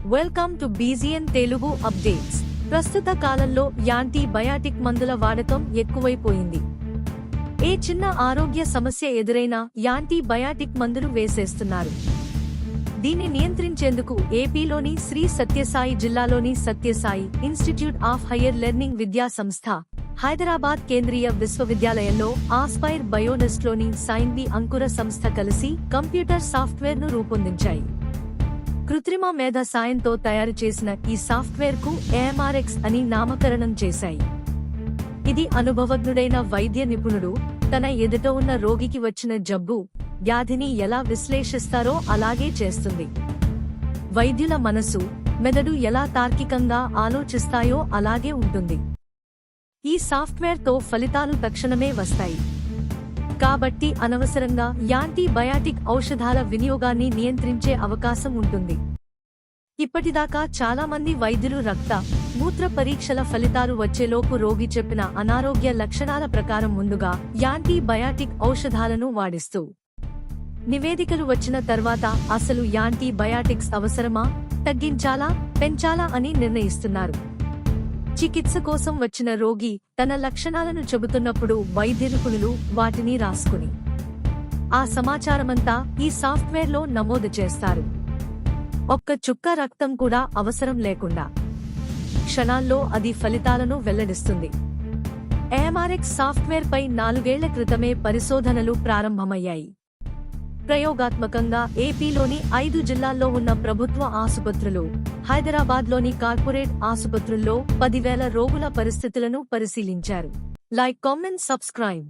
Welcome to బీజీఎన్ Telugu updates. ప్రస్తుత కాలంలో antibiotic మందుల వాడకం ఎక్కువైపోయింది. ఏ చిన్న ఆరోగ్య సమస్య ఎదురైనా యాంటీబయాటిక్ మందులు వేసేస్తున్నారు. దీన్ని నియంత్రించేందుకు ఏపీలోని శ్రీ సత్యసాయి జిల్లాలోని Sathya Sai institute of higher learning విద్యా సంస్థ, హైదరాబాద్ కేంద్రీయ విశ్వవిద్యాలయంలో ఆస్పైర్ బయోనెస్ట్లోని సైన్వి అంకుర సంస్థ కలిసి కంప్యూటర్ సాఫ్ట్వేర్ను రూపొందించాయి. కృత్రిమ మేధ సాయంతో తయారు చేసిన ఈ సాఫ్ట్వేర్కు AMRX అని నామకరణం చేశాయి. ఇది అనుభవజ్ఞుడైన వైద్య నిపుణుడు తన ఎదుట ఉన్న రోగికి వచ్చిన జబ్బు, వ్యాధిని ఎలా విశ్లేషిస్తారో అలాగే చేస్తుంది. వైద్యుల మనసు, మెదడు ఎలా తార్కికంగా ఆలోచిస్తాయో అలాగే ఉంటుంది. ఈ సాఫ్ట్వేర్తో ఫలితాలు తక్షణమే వస్తాయి. కాబట్టి అనవసరంగా యాంటీబయాటిక్ ఔషధాల వినియోగాన్ని నియంత్రించే అవకాశం ఉంటుంది. ఇప్పటిదాకా చాలా మంది వైద్యులు రక్త, మూత్ర పరీక్షల ఫలితాలు వచ్చేలోపు రోగి చెప్పిన అనారోగ్య లక్షణాల ప్రకారం ముందుగా యాంటీబయాటిక్ ఔషధాలను వాడిస్తూ, నివేదికలు వచ్చిన తర్వాత అసలు యాంటీబయాటిక్స్ అవసరమా, తగ్గించాలా, పెంచాలా అని నిర్ణయిస్తున్నారు. చికిత్స కోసం వచ్చిన రోగి తన లక్షణాలను చెబుతున్నప్పుడు వైద్య నిపుణులు వాటిని రాసుకుని ఆ సమాచారమంతా ఈ సాఫ్ట్వేర్లో నమోదు చేస్తారు. ఒక్క చుక్క రక్తం కూడా అవసరం లేకుండా క్షణాల్లో అది ఫలితాలను వెల్లడిస్తుంది. AMRX సాఫ్ట్వేర్ పై 4 ఏళ్ల క్రితమే పరిశోధనలు ప్రారంభమయ్యాయి. ప్రయోగాత్మకంగా ఏపీలోని 5 జిల్లాల్లో ఉన్న ప్రభుత్వ ఆసుపత్రులు, హైదరాబాద్లోని కార్పొరేట్ ఆసుపత్రుల్లో 10,000 రోగుల పరిస్థితులను పరిశీలించారు. Like, comment, subscribe.